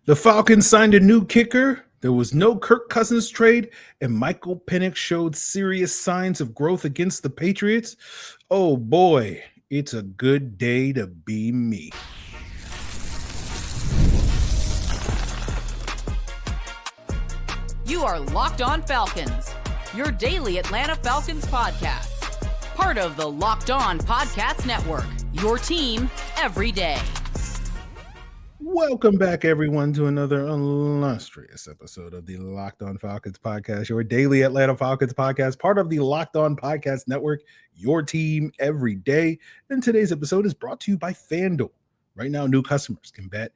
The Falcons signed a new kicker. There was no Kirk Cousins trade, and Michael Penix showed serious signs of growth against the Patriots. Oh boy, it's a good day to be me. You are Locked On Falcons, your daily Atlanta Falcons podcast. Part of the Locked On Podcast Network, your team every day. Welcome back, everyone, to another illustrious episode of the Locked On Falcons podcast, your daily Atlanta Falcons podcast, part of the Locked On Podcast Network, your team every day. And today's episode is brought to you by FanDuel. Right now, new customers can bet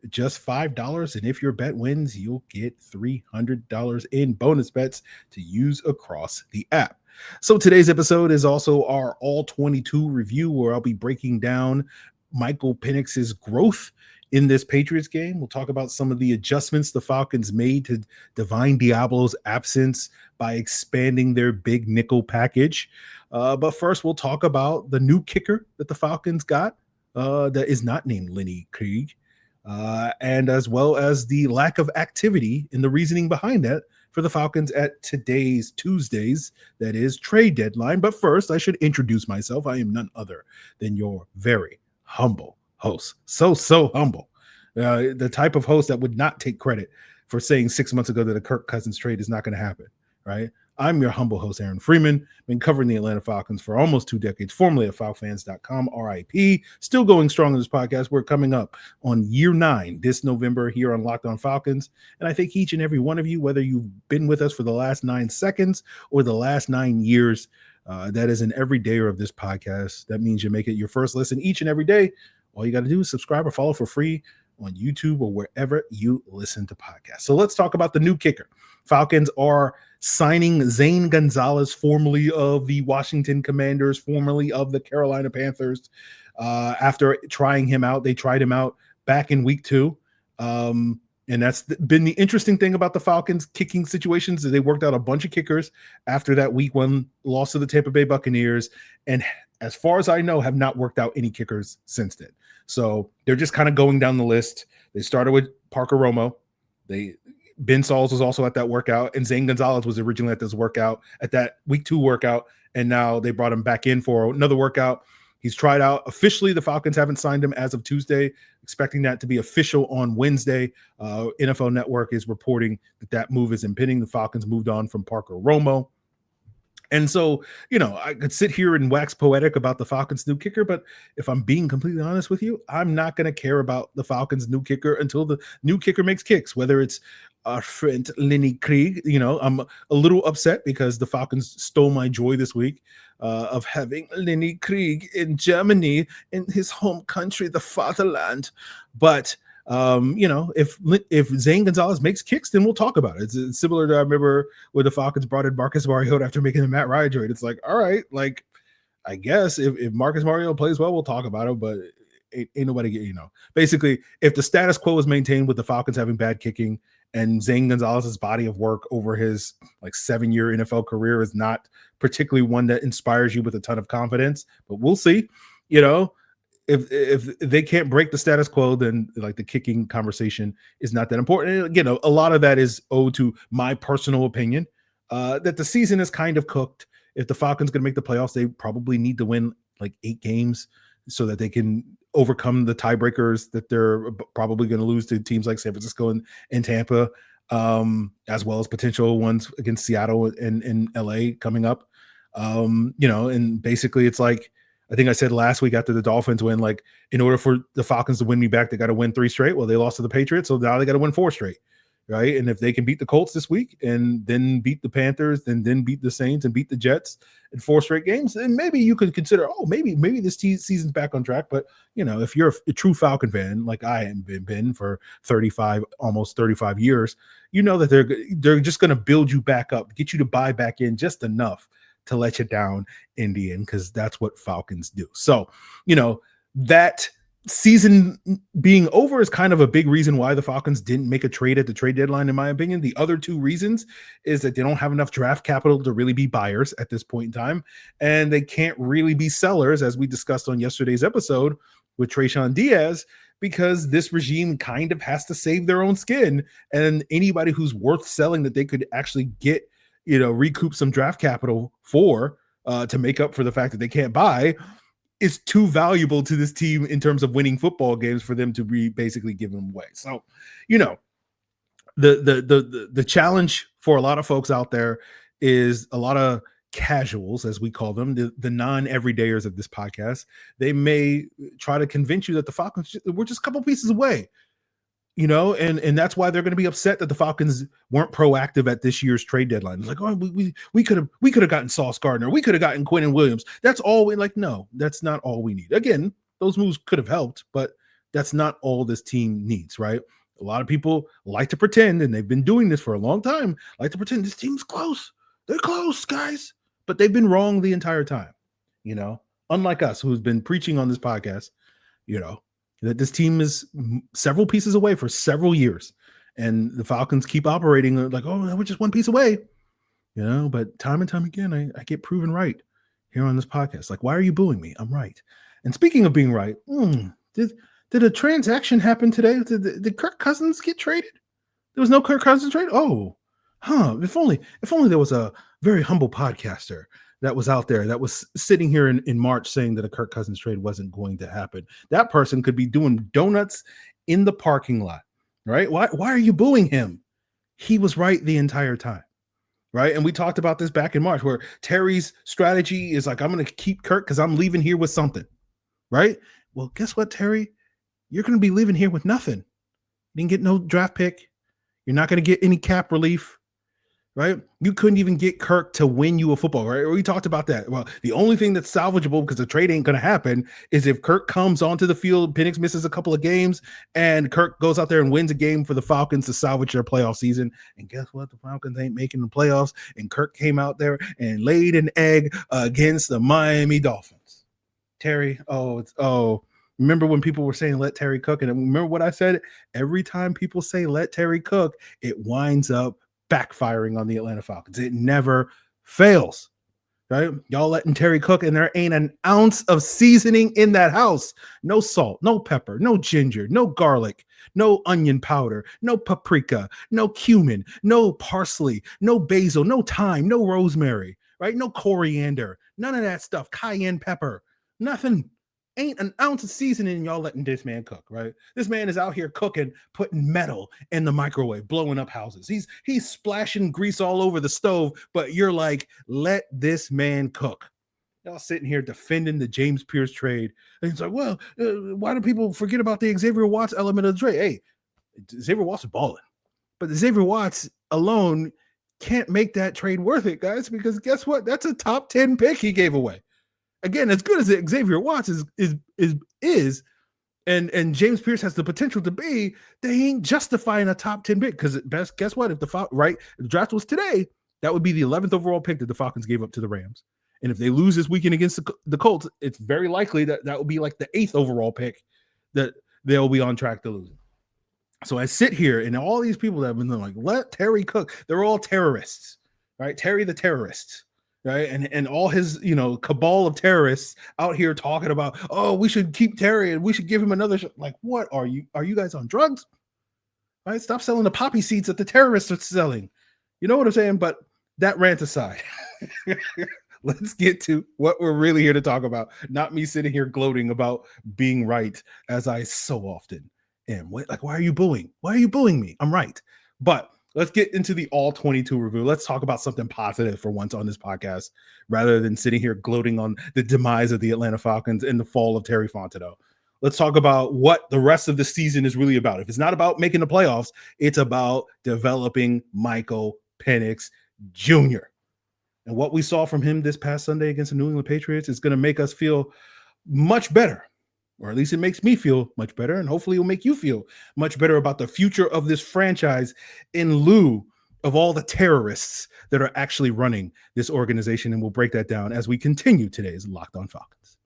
just $5, and if your bet wins, you'll get $300 in bonus bets to use across the app. So today's episode is also our All 22 review, where I'll be breaking down Michael Penix's growth in this Patriots game. We'll talk about some of the adjustments the Falcons made to Divine Diablo's absence by expanding their big nickel package. But first, we'll talk about the new kicker that the Falcons got that is not named Lenny Krieg, and as well as the lack of activity and the reasoning behind that for the Falcons at today's Tuesday's, that is, trade deadline. But first, I should introduce myself. I am none other than your very humble host. So humble. The type of host that would not take credit for saying 6 months ago that a Kirk Cousins trade is not going to happen, right? I'm your humble host, Aaron Freeman. Been covering the Atlanta Falcons for almost 2 decades, formerly at FalFans.com, RIP. Still going strong in this podcast. We're coming up on year 9 this November here on Locked On Falcons. And I think each and every one of you, whether you've been with us for the last 9 seconds or the last 9 years, that is an everydayer of this podcast. That means you make it your first listen each and every day. All you got to do is subscribe or follow for free on YouTube or wherever you listen to podcasts. So let's talk about the new kicker. Falcons are signing Zane Gonzalez, formerly of the Washington Commanders, formerly of the Carolina Panthers. After trying him out, they tried him out back in week 2. And that's been the interesting thing about the Falcons kicking situations, is they worked out a bunch of kickers after that week 1 loss to the Tampa Bay Buccaneers. And as far as I know, have not worked out any kickers since then. So they're just kind of going down the list. They started with Parker Romo. Ben Sauls was also at that workout, and Zane Gonzalez was originally at this workout, at that week 2 workout, and now they brought him back in for another workout. He's tried out. Officially, the Falcons haven't signed him as of Tuesday, expecting that to be official on Wednesday. NFL Network is reporting that move is impending. The Falcons moved on from Parker Romo. And so, I could sit here and wax poetic about the Falcons' new kicker, but if I'm being completely honest with you, I'm not going to care about the Falcons' new kicker until the new kicker makes kicks, whether it's our friend Lenny Krieg. I'm a little upset because the Falcons stole my joy this week of having Lenny Krieg in Germany, in his home country, the fatherland. But if Zane Gonzalez makes kicks, then we'll talk about it. It's similar to, I remember when the Falcons brought in Marcus Mariota after making the Matt Ryan trade. It's like, all right, like, I guess if Marcus Mariota plays well, we'll talk about it, but ain't nobody get, basically, if the status quo is maintained with the Falcons having bad kicking and Zane Gonzalez's body of work over his 7-year NFL career is not particularly one that inspires you with a ton of confidence, but we'll see. If they can't break the status quo, then the kicking conversation is not that important. And, a lot of that is owed to my personal opinion that the season is kind of cooked. If the Falcons going to make the playoffs, they probably need to win 8 games so that they can overcome the tiebreakers that they're probably going to lose to teams like San Francisco and Tampa, as well as potential ones against Seattle and LA coming up. And basically it's like, I think I said last week after the Dolphins win, in order for the Falcons to win me back, they got to win 3 straight. Well, they lost to the Patriots, so now they got to win 4 straight, right? And if they can beat the Colts this week and then beat the Panthers and then beat the Saints and beat the Jets in 4 straight games, then maybe you could consider, maybe this season's back on track. But, if you're a true Falcon fan, like I have been for almost 35 years, that they're just going to build you back up, get you to buy back in just enough to let you down in the end, because that's what Falcons do. So, that season being over is kind of a big reason why the Falcons didn't make a trade at the trade deadline, in my opinion. The other 2 reasons is that they don't have enough draft capital to really be buyers at this point in time, and they can't really be sellers, as we discussed on yesterday's episode with Trayshawn Diaz, because this regime kind of has to save their own skin. And anybody who's worth selling that they could actually get, recoup some draft capital for to make up for the fact that they can't buy is too valuable to this team in terms of winning football games for them to be basically giving them away. So, the challenge for a lot of folks out there is a lot of casuals, as we call them, the non-everydayers of this podcast. They may try to convince you that the Falcons were just a couple pieces away, and that's why they're going to be upset that the Falcons weren't proactive at this year's trade deadline. It's like, oh, we could have gotten Sauce Gardner, we could have gotten Quinnen Williams. That's all we like. No, that's not all we need. Again, those moves could have helped, but that's not all this team needs, right? A lot of people like to pretend, and they've been doing this for a long time, like to pretend this team's close. They're close, guys. But they've been wrong the entire time, unlike us, who's been preaching on this podcast, that this team is several pieces away for several years. And the Falcons keep operating like, oh, we're just one piece away, but time and time again, I get proven right here on this podcast. Like, why are you booing me? I'm right. And speaking of being right, did a transaction happen today? Did Kirk Cousins get traded? There was no Kirk Cousins trade? Oh, if only there was a very humble podcaster that was out there that was sitting here in March saying that a Kirk Cousins trade wasn't going to happen. That person could be doing donuts in the parking lot, right? Why are you booing him? He was right the entire time, right? And we talked about this back in March, where Terry's strategy is like, I'm going to keep Kirk because I'm leaving here with something, right? Well, guess what, Terry? You're going to be leaving here with nothing. You didn't get no draft pick. You're not going to get any cap relief, right? You couldn't even get Kirk to win you a football, right? We talked about that. Well, the only thing that's salvageable, because the trade ain't going to happen, is if Kirk comes onto the field, Penix misses a couple of games, and Kirk goes out there and wins a game for the Falcons to salvage their playoff season. And guess what? The Falcons ain't making the playoffs, and Kirk came out there and laid an egg against the Miami Dolphins. Terry, remember when people were saying, let Terry cook? And remember what I said? Every time people say, let Terry cook, it winds up backfiring on the Atlanta Falcons. It never fails, right? Y'all letting Terry cook, and there ain't an ounce of seasoning in that house. No salt, no pepper, no ginger, no garlic, no onion powder, no paprika, no cumin, no parsley, no basil, no thyme, no rosemary, right? No coriander, none of that stuff. Cayenne pepper, nothing. Ain't an ounce of seasoning, y'all letting this man cook, right? This man is out here cooking, putting metal in the microwave, blowing up houses. He's splashing grease all over the stove, but you're like, let this man cook. Y'all sitting here defending the James Pierce trade. And it's like, well, why do people forget about the Xavier Watts element of the trade? Hey, Xavier Watts is balling. But the Xavier Watts alone can't make that trade worth it, guys, because guess what? That's a top 10 pick he gave away. Again, as good as Xavier Watts is, and James Pierce has the potential to be, they ain't justifying a top 10 pick, because guess what? If the draft was today, that would be the 11th overall pick that the Falcons gave up to the Rams. And if they lose this weekend against the Colts, it's very likely that will be like the 8th overall pick that they'll be on track to lose. So I sit here, and all these people that have been like, let Terry cook, they're all terrorists, right? Terry the terrorist. Right. And all his, cabal of terrorists out here talking about, oh, we should keep Terry and we should give him another shot. Like, what are you guys on drugs? Right. Stop selling the poppy seeds that the terrorists are selling. You know what I'm saying? But that rant aside, let's get to what we're really here to talk about. Not me sitting here gloating about being right, as I so often am. Why are you booing? Why are you booing me? I'm right. But let's get into the all 22 review. Let's talk about something positive for once on this podcast, rather than sitting here gloating on the demise of the Atlanta Falcons and the fall of Terry Fontenot. Let's talk about what the rest of the season is really about. If it's not about making the playoffs, it's about developing Michael Penix Jr. And what we saw from him this past Sunday against the New England Patriots is going to make us feel much better. Or at least it makes me feel much better, and hopefully it'll make you feel much better about the future of this franchise, in lieu of all the terrorists that are actually running this organization. And we'll break that down as we continue today's Locked On Falcons.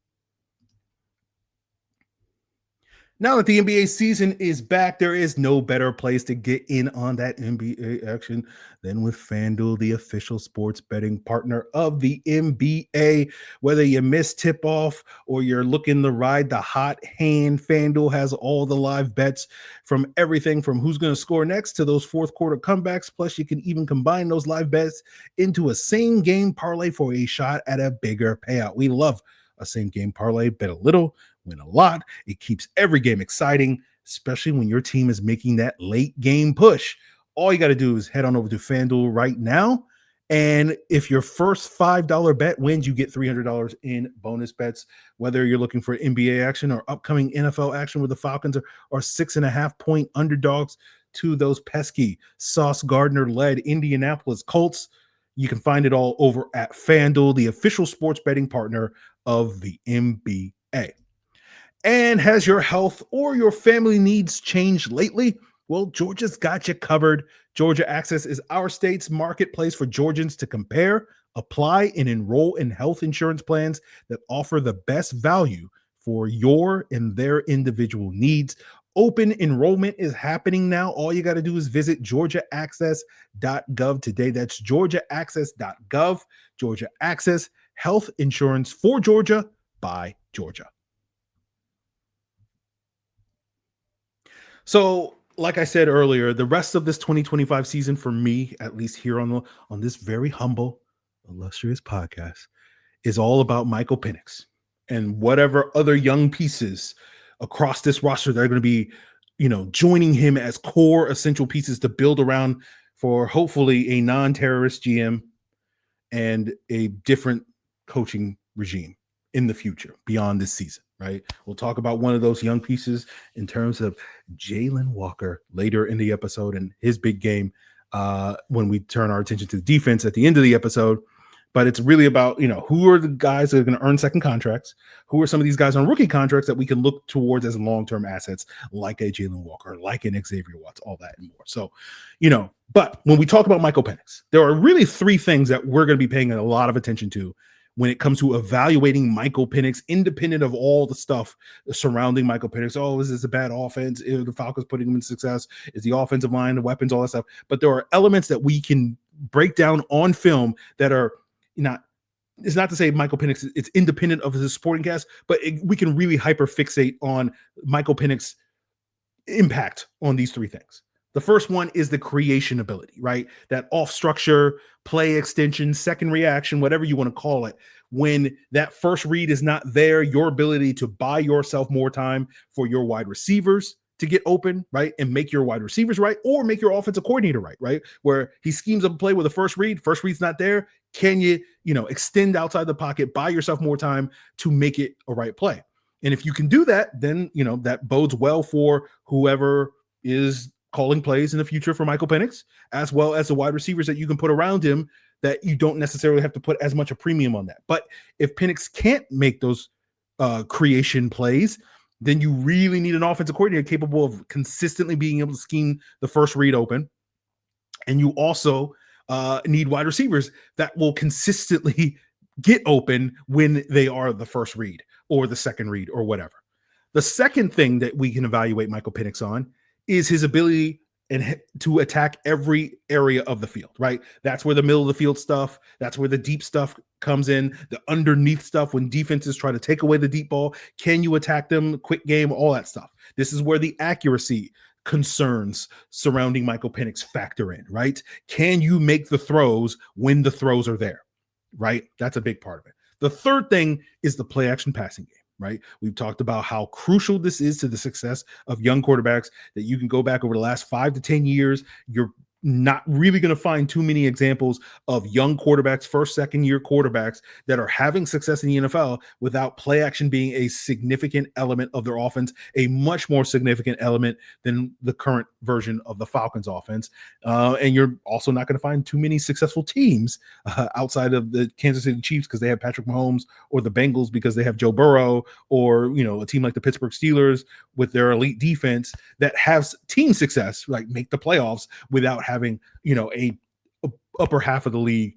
Now that the NBA season is back, there is no better place to get in on that NBA action than with FanDuel, the official sports betting partner of the NBA. Whether you miss tip off or you're looking to ride the hot hand, FanDuel has all the live bets from everything from who's going to score next to those fourth quarter comebacks. Plus, you can even combine those live bets into a same game parlay for a shot at a bigger payout. We love a same game parlay. Bet a little, win a lot. It keeps every game exciting, especially when your team is making that late game push. All you got to do is head on over to FanDuel right now. And if your first $5 bet wins, you get $300 in bonus bets. Whether you're looking for NBA action or upcoming NFL action where the Falcons are 6.5-point underdogs to those pesky Sauce Gardner-led Indianapolis Colts, you can find it all over at FanDuel, the official sports betting partner of the NBA. And has your health or your family needs changed lately? Well, Georgia's got you covered. Georgia Access is our state's marketplace for Georgians to compare, apply, and enroll in health insurance plans that offer the best value for your and their individual needs. Open enrollment is happening now. All you got to do is visit georgiaaccess.gov today. That's georgiaaccess.gov. Georgia Access, health insurance for Georgia by Georgia. So, like I said earlier, the rest of this 2025 season for me, at least here on this very humble, illustrious podcast, is all about Michael Penix and whatever other young pieces across this roster that are going to be, joining him as core essential pieces to build around for hopefully a non-terrorist GM and a different coaching regime in the future beyond this season, right? We'll talk about one of those young pieces in terms of Jalon Walker later in the episode and his big game when we turn our attention to the defense at the end of the episode. But it's really about, who are the guys that are going to earn second contracts? Who are some of these guys on rookie contracts that we can look towards as long-term assets, like a Jalon Walker, like an Xavier Watts, all that and more. So, but when we talk about Michael Penix, there are really three things that we're going to be paying a lot of attention to when it comes to evaluating Michael Penix, independent of all the stuff surrounding Michael Penix. Oh, is this a bad offense? Is the Falcons putting him in success? Is the offensive line, the weapons, all that stuff? But there are elements that we can break down on film that are it's not to say Michael Penix, it's independent of his supporting cast, but we can really hyper fixate on Michael Penix's impact on these three things. The first one is the creation ability, right? That off structure, play extension, second reaction, whatever you want to call it. When that first read is not there, your ability to buy yourself more time for your wide receivers to get open, right? And make your wide receivers right, or make your offensive coordinator right? Where he schemes up a play with a first read's not there. Can you, extend outside the pocket, buy yourself more time to make it a right play? And if you can do that, then, that bodes well for whoever is calling plays in the future for Michael Penix, as well as the wide receivers that you can put around him that you don't necessarily have to put as much a premium on that. But if Penix can't make those creation plays, then you really need an offensive coordinator capable of consistently being able to scheme the first read open. And you also need wide receivers that will consistently get open when they are the first read or the second read or whatever. The second thing that we can evaluate Michael Penix on is his ability to attack every area of the field, right? That's where the middle of the field stuff, that's where the deep stuff comes in, the underneath stuff when defenses try to take away the deep ball. Can you attack them? Quick game, all that stuff. This is where the accuracy concerns surrounding Michael Penix factor in, right? Can you make the throws when the throws are there, right? That's a big part of it. The third thing is the play action passing game, right? We've talked about how crucial this is to the success of young quarterbacks, that you can go back over the last 5 to 10 years. You're not really going to find too many examples of young quarterbacks, first, second year quarterbacks that are having success in the NFL without play action being a significant element of their offense, a much more significant element than the current version of the Falcons offense. And you're also not going to find too many successful teams outside of the Kansas City Chiefs because they have Patrick Mahomes, or the Bengals because they have Joe Burrow, or, a team like the Pittsburgh Steelers with their elite defense that has team success, like make the playoffs without having, a upper half of the league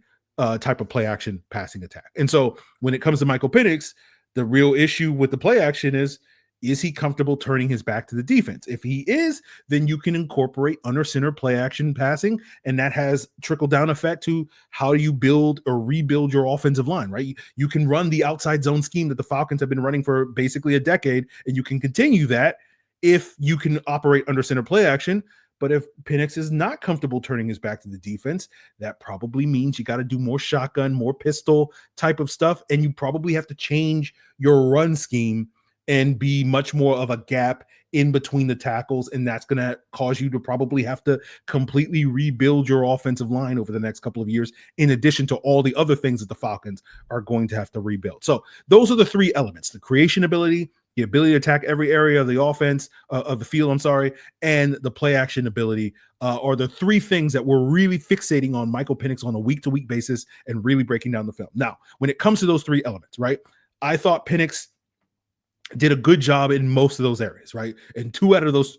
type of play action passing attack. And so when it comes to Michael Penix, the real issue with the play action is Is he comfortable turning his back to the defense? If he is, then you can incorporate under center play action passing, and that has trickle down effect to how you build or rebuild your offensive line, right? You can run the outside zone scheme that the Falcons have been running for basically a decade, and you can continue that if you can operate under center play action. But if Penix is not comfortable turning his back to the defense, that probably means you got to do more shotgun, more pistol type of stuff, and you probably have to change your run scheme and be much more of a gap in between the tackles, and that's going to cause you to probably have to completely rebuild your offensive line over the next couple of years, in addition to all the other things that the Falcons are going to have to rebuild. So those are the three elements: the creation ability, the ability to attack every area of the offense, of the field, and the play action ability are the three things that we're really fixating on Michael Penix on a week-to-week basis and really breaking down the film. Now, when it comes to those three elements, right, I thought Penix did a good job in most of those areas, right? And two out of those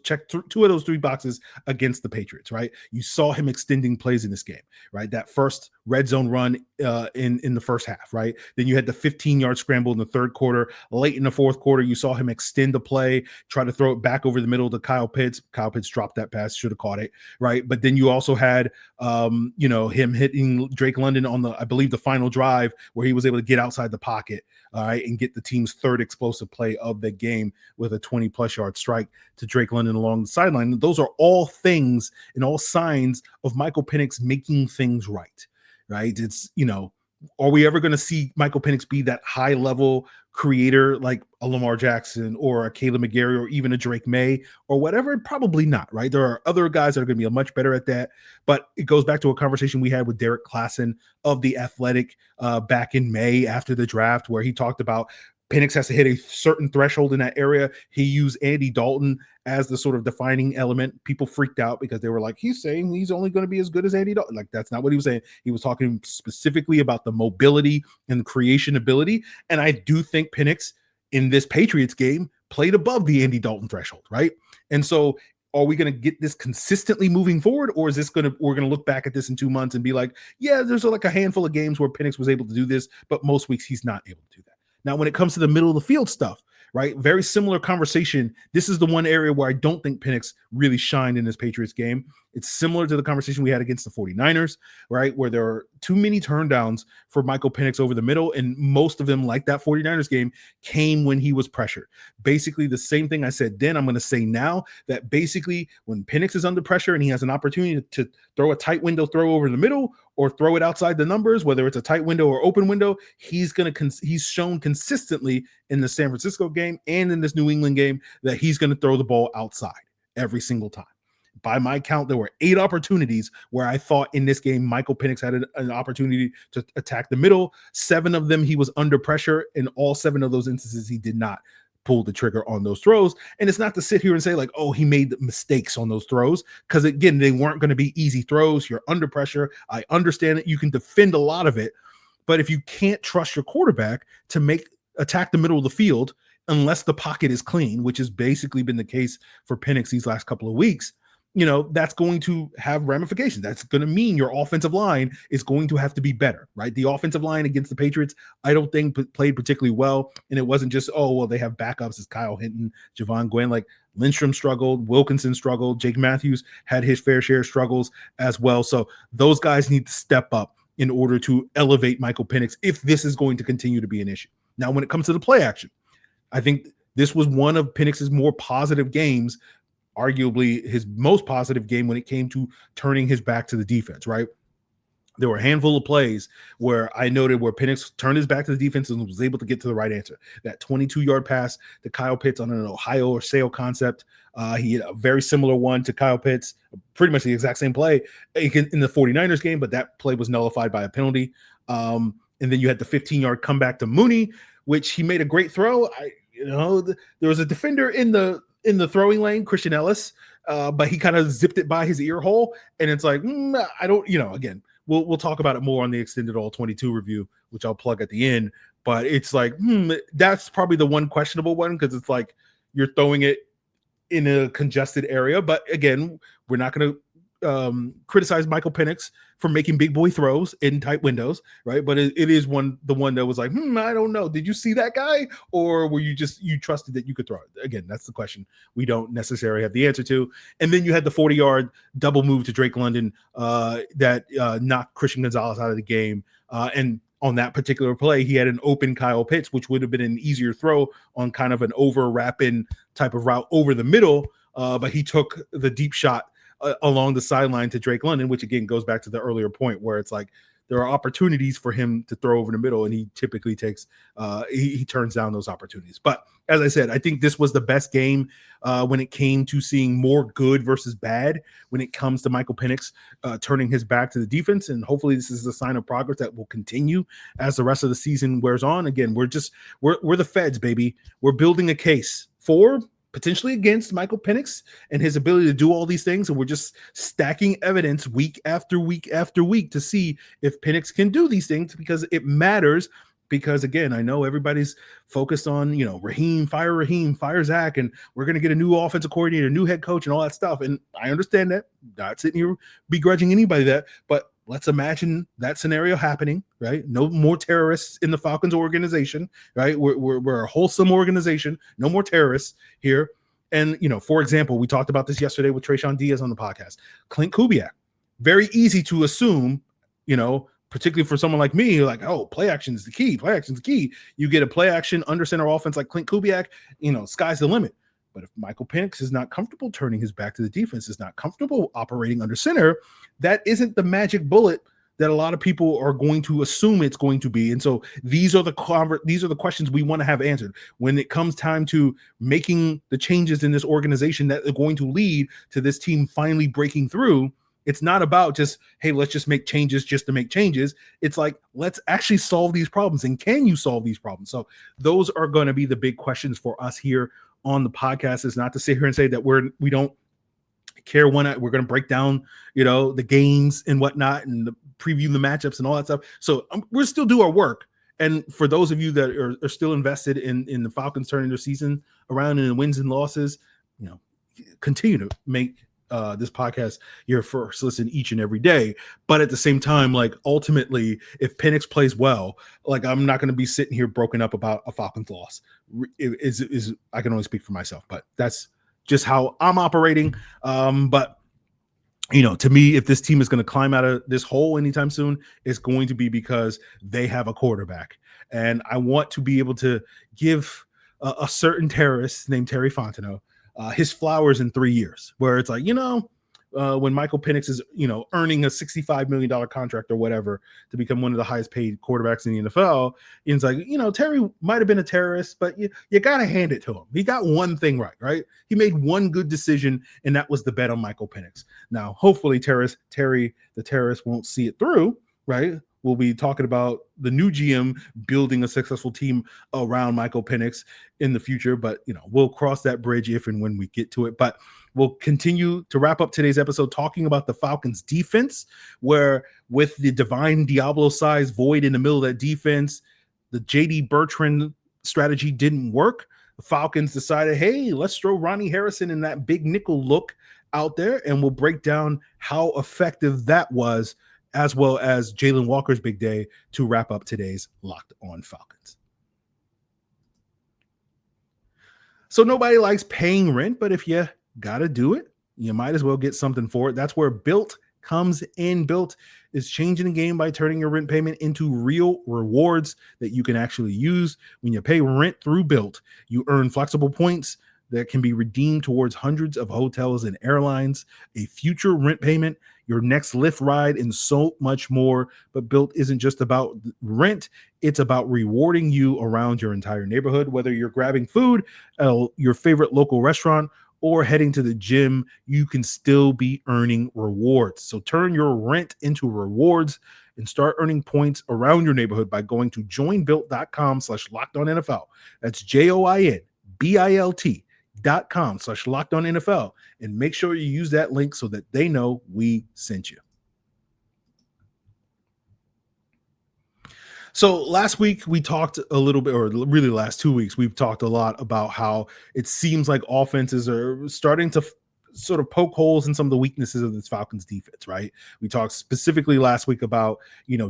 three boxes against the Patriots, right? You saw him extending plays in this game, right? That first red zone run in the first half, right? Then you had the 15-yard scramble in the third quarter. Late in the fourth quarter, you saw him extend the play, try to throw it back over the middle to Kyle Pitts. Kyle Pitts dropped that pass, should have caught it, right? But then you also had, him hitting Drake London on I believe the final drive, where he was able to get outside the pocket, all right, and get the team's third explosive play of the game with a 20-plus yard strike to Drake London along the sideline. Those are all things and all signs of Michael Penix making things right? It's, are we ever going to see Michael Penix be that high-level creator like a Lamar Jackson or a Caleb McGarry or even a Drake May or whatever? Probably not, right? There are other guys that are going to be much better at that, but it goes back to a conversation we had with Derek Klassen of The Athletic back in May after the draft, where he talked about Penix has to hit a certain threshold in that area. He used Andy Dalton as the sort of defining element. People freaked out because they were like, he's saying he's only going to be as good as Andy Dalton. Like, that's not what he was saying. He was talking specifically about the mobility and creation ability. And I do think Penix in this Patriots game played above the Andy Dalton threshold, right? And so are we going to get this consistently moving forward, or is we're going to look back at this in 2 months and be like, yeah, there's like a handful of games where Penix was able to do this, but most weeks he's not able to do that. Now, when it comes to the middle of the field stuff, right, very similar conversation. This is the one area where I don't think Penix really shined in this Patriots game. It's similar to the conversation we had against the 49ers, right, where there are too many turndowns for Michael Penix over the middle, and most of them, like that 49ers game, came when he was pressured. Basically, the same thing I said then, I'm going to say now, that basically when Penix is under pressure and he has an opportunity to throw a tight window throw over the middle or throw it outside the numbers, whether it's a tight window or open window, he's shown consistently in the San Francisco game and in this New England game that he's going to throw the ball outside every single time. By my count, there were 8 opportunities where I thought in this game Michael Penix had an opportunity to attack the middle. 7 of them he was under pressure. In all 7 of those instances, he did not pull the trigger on those throws. And it's not to sit here and say like, oh, he made mistakes on those throws, because again, they weren't going to be easy throws. You're under pressure. I understand that you can defend a lot of it, but if you can't trust your quarterback to attack the middle of the field, unless the pocket is clean, which has basically been the case for Penix these last couple of weeks, that's going to have ramifications. That's going to mean your offensive line is going to have to be better, right? The offensive line against the Patriots, I don't think played particularly well. And it wasn't just, oh, well, they have backups as Kyle Hinton, Javon Gwen. Like, Lindstrom struggled, Wilkinson struggled, Jake Matthews had his fair share of struggles as well. So those guys need to step up in order to elevate Michael Penix if this is going to continue to be an issue. Now, when it comes to the play action, I think this was one of Penix's more positive games, arguably his most positive game when it came to turning his back to the defense, right? There were a handful of plays where I noted where Penix turned his back to the defense and was able to get to the right answer. That 22-yard pass to Kyle Pitts on an Ohio or sale concept. He had a very similar one to Kyle Pitts, pretty much the exact same play in the 49ers game, but that play was nullified by a penalty. And then you had the 15-yard comeback to Mooney, which he made a great throw. There was a defender in the throwing lane, Christian Ellis, but he kind of zipped it by his ear hole. And it's like, I don't, again, we'll talk about it more on the extended all 22 review, which I'll plug at the end. But it's like, that's probably the one questionable one, because it's like you're throwing it in a congested area. But again, we're not going to criticize Michael Penix for making big boy throws in tight windows, right? But it is the one that was like, I don't know. Did you see that guy, or were you trusted that you could throw it? Again, that's the question we don't necessarily have the answer to. And then you had the 40-yard double move to Drake London that knocked Christian Gonzalez out of the game, and on that particular play, he had an open Kyle Pitts, which would have been an easier throw on kind of an over-wrapping type of route over the middle, but he took the deep shot along the sideline to Drake London, which again goes back to the earlier point where it's like there are opportunities for him to throw over the middle, and he typically takes he turns down those opportunities. But as I said, I think this was the best game when it came to seeing more good versus bad when it comes to Michael Penix turning his back to the defense, and hopefully this is a sign of progress that will continue as the rest of the season wears on. Again, we're the feds, baby. We're building a case for potentially against Michael Penix and his ability to do all these things. And we're just stacking evidence week after week after week to see if Penix can do these things, because it matters. Because again, I know everybody's focused on, Raheem, fire Zach, and we're going to get a new offensive coordinator, new head coach, and all that stuff. And I understand that. Not sitting here begrudging anybody that, but let's imagine that scenario happening, right? No more terrorists in the Falcons organization, right? We're a wholesome organization. No more terrorists here. And, for example, we talked about this yesterday with Trayshawn Diaz on the podcast. Clint Kubiak, very easy to assume, particularly for someone like me, like, oh, play action is the key. Play action is the key. You get a play action under center offense like Clint Kubiak, sky's the limit. But if Michael Penix is not comfortable turning his back to the defense, is not comfortable operating under center, that isn't the magic bullet that a lot of people are going to assume it's going to be. And so these are the questions we want to have answered when it comes time to making the changes in this organization that are going to lead to this team finally breaking through. It's not about just, hey, let's just make changes just to make changes. It's like, let's actually solve these problems. And can you solve these problems? So those are going to be the big questions for us here on the podcast. Is not to sit here and say that we don't care when we're going to break down, the games and whatnot, and preview the matchups and all that stuff. So we'll still do our work. And for those of you that are still invested in the Falcons turning their season around and the wins and losses, continue to make this podcast your first listen each and every day. But at the same time, like, ultimately, if Penix plays well, like, I'm not going to be sitting here broken up about a Falcons loss. Is I can only speak for myself, but that's just how I'm operating. But to me, if this team is going to climb out of this hole anytime soon, it's going to be because they have a quarterback. And I want to be able to give a certain terrorist named Terry Fontenot his flowers in 3 years, where it's like, when Michael Penix is, earning a $65 million contract or whatever to become one of the highest paid quarterbacks in the NFL, it's like, Terry might have been a terrorist, but you got to hand it to him. He got one thing right? He made one good decision, and that was the bet on Michael Penix. Now, hopefully Terry, the terrorist, won't see it through, right? We'll be talking about the new GM building a successful team around Michael Penix in the future, but we'll cross that bridge if and when we get to it. But we'll continue to wrap up today's episode talking about the Falcons defense, where with the Divine Diablo-sized void in the middle of that defense, the JD Bertrand strategy didn't work. The Falcons decided, hey, let's throw Ronnie Harrison in that big nickel look out there, and we'll break down how effective that was, as well as Jalon Walker's big day, to wrap up today's Locked On Falcons. So nobody likes paying rent, but if you got to do it, you might as well get something for it. That's where Built comes in. Built is changing the game by turning your rent payment into real rewards that you can actually use. When you pay rent through Built, you earn flexible points that can be redeemed towards hundreds of hotels and airlines, a future rent payment, your next Lyft ride, and so much more. But Built isn't just about rent. It's about rewarding you around your entire neighborhood. Whether you're grabbing food at your favorite local restaurant or heading to the gym, you can still be earning rewards. So turn your rent into rewards and start earning points around your neighborhood by going to joinbuilt.com/lockedonnfl. That's joinbuilt.com/lockedonnfl, and make sure you use that link so that they know we sent you. So last week we talked a little bit, or really last 2 weeks, we've talked a lot about how it seems like offenses are starting to sort of poke holes in some of the weaknesses of this Falcons defense, right? We talked specifically last week about,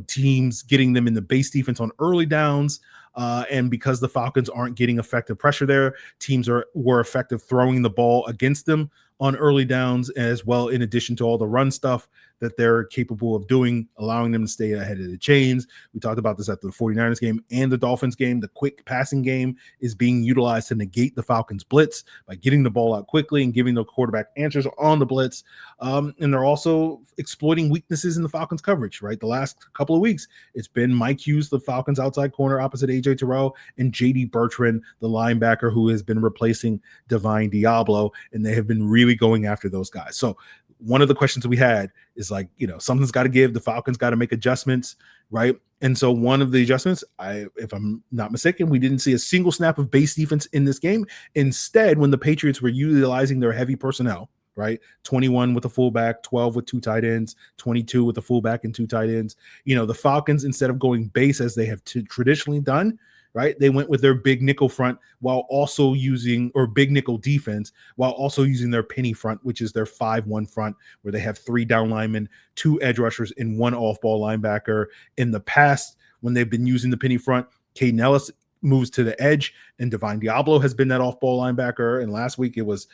teams getting them in the base defense on early downs. And because the Falcons aren't getting effective pressure there, teams were effective throwing the ball against them on early downs as well, in addition to all the run stuff that they're capable of doing, allowing them to stay ahead of the chains. We talked about this at the 49ers game and the Dolphins game. The quick passing game is being utilized to negate the Falcons blitz by getting the ball out quickly and giving the quarterback answers on the blitz. And they're also exploiting weaknesses in the Falcons coverage, right? The last couple of weeks, it's been Mike Hughes, the Falcons outside corner opposite AJ Terrell, and JD Bertrand, the linebacker who has been replacing Divine Diablo, and they have been really going after those guys. So one of the questions we had is something's got to give. The Falcons got to make adjustments, right? And so one of the adjustments, if I'm not mistaken, we didn't see a single snap of base defense in this game. Instead, when the Patriots were utilizing their heavy personnel, right? 21 with a fullback, 12 with two tight ends, 22 with a fullback and two tight ends. The Falcons, instead of going base as they have traditionally done, right, they went with their big nickel front while also using, or big nickel defense, while also using their penny front, which is their 5-1 front, where they have 3 down linemen, 2 edge rushers, and 1 off-ball linebacker. In the past, when they've been using the penny front, Caden Ellis moves to the edge, and Divine Diablo has been that off-ball linebacker. And last week it was,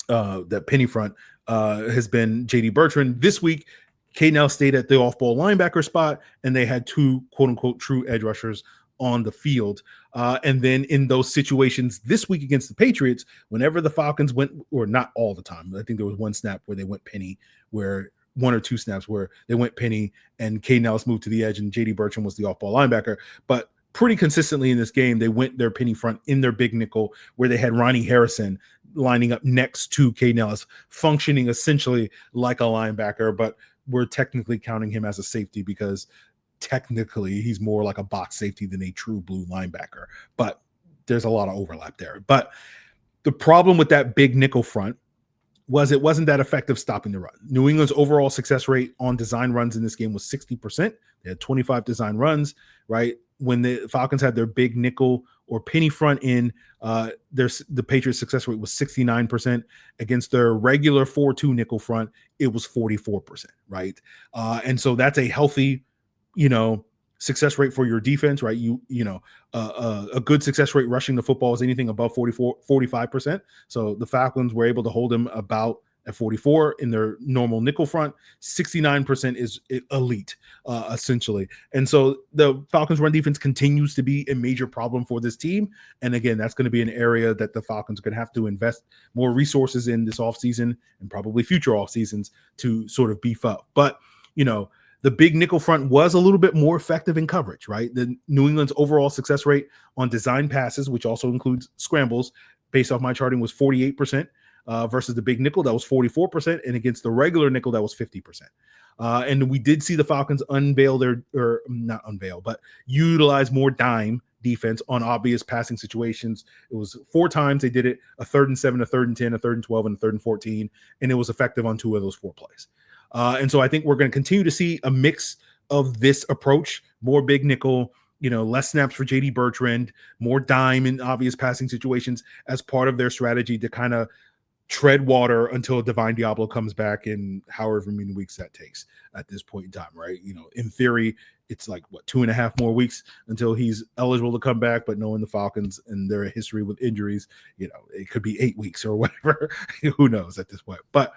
that penny front has been JD Bertrand. This week, Caden Ellis stayed at the off-ball linebacker spot, and they had 2 quote-unquote true edge rushers on the field. And then in those situations this week against the Patriots, whenever the Falcons went, or not all the time, I think there was one snap where they went penny, where 1 or 2 snaps where they went penny and Caden Ellis moved to the edge and JD Bertrand was the off-ball linebacker. But pretty consistently in this game, they went their penny front in their big nickel, where they had Ronnie Harrison lining up next to Caden Ellis, functioning essentially like a linebacker, but we're technically counting him as a safety because technically he's more like a box safety than a true blue linebacker. But there's a lot of overlap there. But the problem with that big nickel front was it wasn't that effective stopping the run. New England's overall success rate on design runs in this game was 60%. They had 25 design runs, right? When the Falcons had their big nickel or penny front in, the Patriots' success rate was 69%. Against their regular 4-2 nickel front, it was 44%, right? And so that's a healthy, success rate for your defense, right? A good success rate rushing the football is anything above 45%. So the Falcons were able to hold them about at 44 in their normal nickel front. 69% is elite, essentially. And so the Falcons run defense continues to be a major problem for this team. And again, that's going to be an area that the Falcons are going to have to invest more resources in this offseason and probably future off seasons to sort of beef up. But, the big nickel front was a little bit more effective in coverage, right? The New England's overall success rate on design passes, which also includes scrambles, based off my charting, was 48%. Versus the big nickel, that was 44%, and against the regular nickel, that was 50%. And we did see the Falcons utilize more dime defense on obvious passing situations. It was 4 times they did it: a 3rd and 7, a 3rd and 10, a 3rd and 12, and a 3rd and 14, and it was effective on 2 of those 4 plays. And so I think we're going to continue to see a mix of this approach: more big nickel, less snaps for JD Bertrand, more dime in obvious passing situations as part of their strategy to kind of tread water until Divine Diablo comes back in however many weeks that takes at this point in time, right? In theory, it's like 2.5 more weeks until he's eligible to come back, but knowing the Falcons and their history with injuries, it could be 8 weeks or whatever. Who knows at this point? But,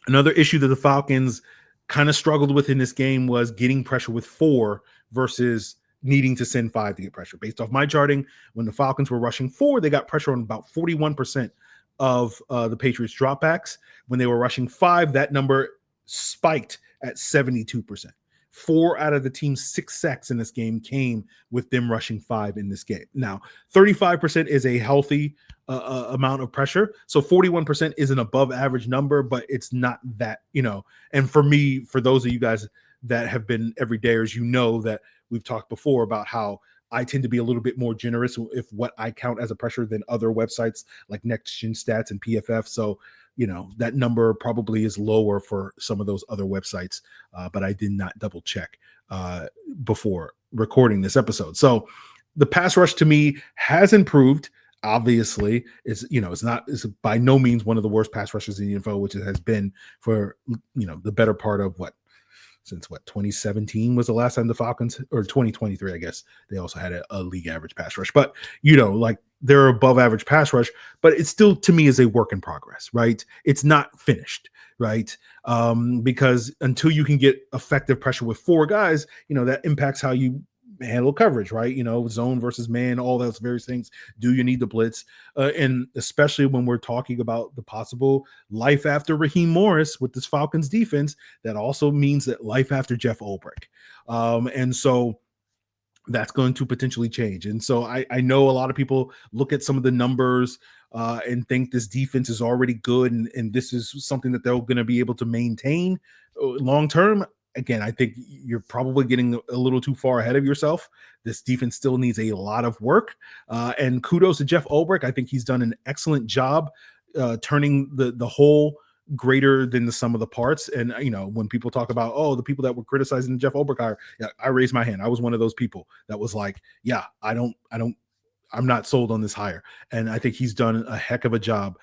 another issue that the Falcons kind of struggled with in this game was getting pressure with 4 versus needing to send 5 to get pressure. Based off my charting, when the Falcons were rushing 4, they got pressure on about 41% of the Patriots dropbacks. When they were rushing 5, that number spiked at 72%. 4 out of the team's 6 sacks in this game came with them rushing 5 in this game. Now, 35% is a healthy amount of pressure. So 41% is an above average number, but it's not that, and for me, for those of you guys that have been everydayers, that we've talked before about how I tend to be a little bit more generous if what I count as a pressure than other websites like Next Gen Stats and PFF. So, that number probably is lower for some of those other websites, but I did not double check before recording this episode. So the pass rush to me has improved. obviously it's by no means one of the worst pass rushers in the NFL, which it has been for the better part of since 2017 was the last time the Falcons, or 2023, I guess they also had a league average pass rush, but like they're above average pass rush, but it still to me is a work in progress, right? It's not finished, right? Because until you can get effective pressure with four guys, that impacts how you handle coverage, right? Zone versus man, all those various things. Do you need the blitz? And especially when we're talking about the possible life after Raheem Morris with this Falcons defense, that also means that life after Jeff Ulbrich. And so that's going to potentially change. And so I know a lot of people look at some of the numbers and think this defense is already good and this is something that they're going to be able to maintain long term. Again, I think you're probably getting a little too far ahead of yourself. This defense still needs a lot of work. And kudos to Jeff Ulbrich. I think he's done an excellent job turning the whole greater than the sum of the parts. And when people talk about the people that were criticizing the Jeff Ulbrich hire, I raised my hand. I was one of those people that was like, I'm not sold on this hire. And I think he's done a heck of a job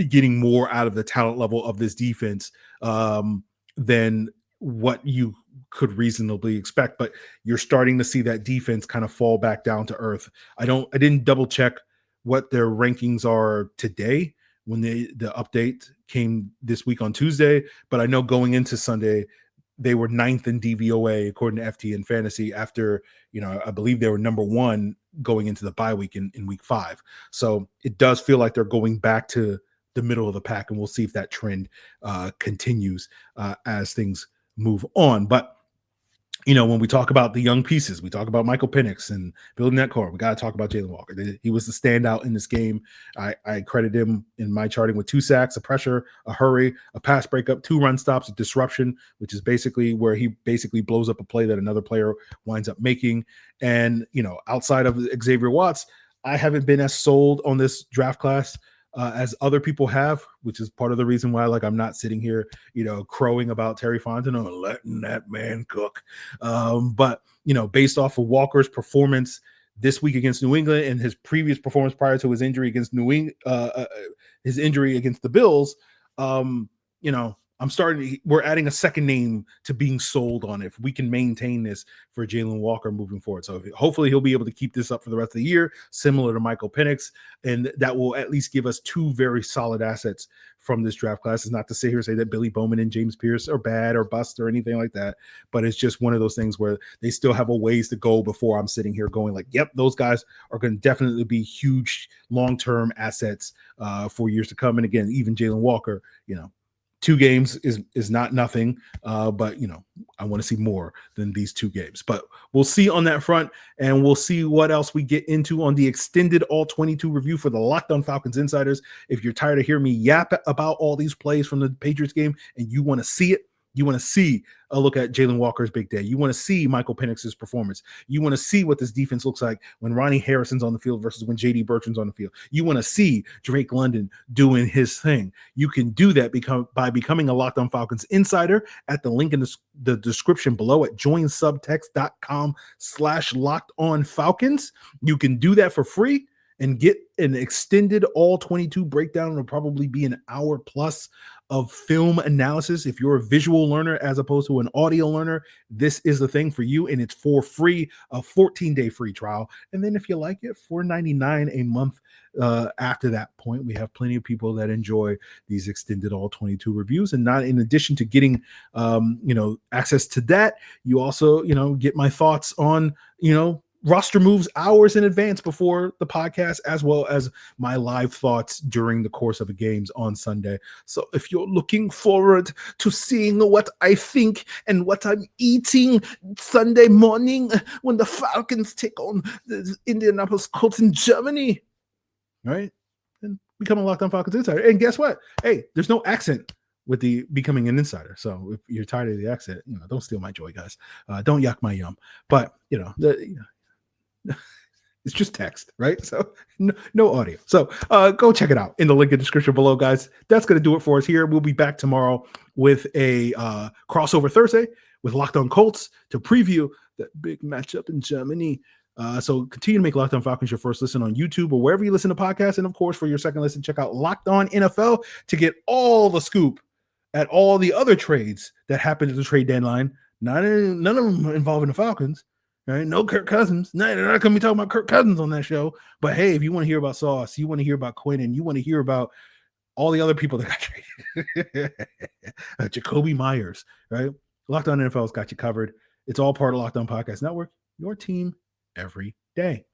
getting more out of the talent level of this defense than what you could reasonably expect. But you're starting to see that defense kind of fall back down to earth. I didn't double check what their rankings are today when the update came this week on Tuesday, but I know going into Sunday, they were 9th in DVOA according to FT and Fantasy after, I believe they were number 1 going into the bye week in week 5. So it does feel like they're going back to the middle of the pack, and we'll see if that trend continues as things move on. But when we talk about the young pieces, we talk about Michael Penix and building that core. We got to talk about Jalon Walker. He was the standout in this game. I credit him in my charting with 2 sacks, a pressure, a hurry, a pass breakup, 2 run stops, a disruption, which is basically where he basically blows up a play that another player winds up making. And, outside of Xavier Watts, I haven't been as sold on this draft class as other people have, which is part of the reason why, I'm not sitting here, crowing about Terry Fontenot and letting that man cook. But, based off of Walker's performance this week against New England and his previous performance prior to his injury against his injury against the Bills, we're adding a second name to being sold on if we can maintain this for Jalon Walker moving forward. So hopefully he'll be able to keep this up for the rest of the year, similar to Michael Penix, and that will at least give us 2 very solid assets from this draft class. It's not to sit here and say that Billy Bowman and James Pierce are bad or bust or anything like that, but it's just one of those things where they still have a ways to go before I'm sitting here going like, yep, those guys are going to definitely be huge long-term assets for years to come. And again, even Jalon Walker, 2 games is not nothing, but I want to see more than these 2 games. But we'll see on that front, and we'll see what else we get into on the extended all 22 review for the Locked On Falcons insiders. If you're tired of hearing me yap about all these plays from the Patriots game and you want to see it, you want to see a look at Jalon Walker's big day. You want to see Michael Penix's performance. You want to see what this defense looks like when Ronnie Harrison's on the field versus when J.D. Bertrand's on the field. You want to see Drake London doing his thing. You can do that by becoming a Locked On Falcons insider at the link in the description below at joinsubtext.com/LockedOnFalcons. You can do that for free and get an extended all 22 breakdown. It'll probably be an hour plus of film analysis. If you're a visual learner as opposed to an audio learner, this is the thing for you, and it's for free, a 14-day free trial. And then if you like it, $4.99 a month after that point. We have plenty of people that enjoy these extended all 22 reviews. And not in addition to getting access to that, you also get my thoughts on roster moves hours in advance before the podcast, as well as my live thoughts during the course of the games on Sunday. So if you're looking forward to seeing what I think and what I'm eating Sunday morning when the Falcons take on the Indianapolis Colts in Germany, right? Then become a Locked On Falcons insider. And guess what? Hey, there's no accent with the becoming an insider. So if you're tired of the accent, don't steal my joy, guys. Don't yuck my yum. But it's just text, right? So no audio. So go check it out in the link in the description below, guys. That's going to do it for us here. We'll be back tomorrow with a crossover Thursday with Locked On Colts to preview that big matchup in Germany So continue to make Locked On Falcons your first listen on YouTube or wherever you listen to podcasts. And of course, for your second listen, check out Locked On NFL to get all the scoop at all the other trades that happened at the trade deadline. None of them involving the Falcons. Right? No Kirk Cousins. No, they're not going to be talking about Kirk Cousins on that show. But hey, if you want to hear about Sauce, you want to hear about Quinn, and you want to hear about all the other people that got traded, Jacoby Myers, right? Locked On NFL's got you covered. It's all part of Locked On Podcast Network, your team every day.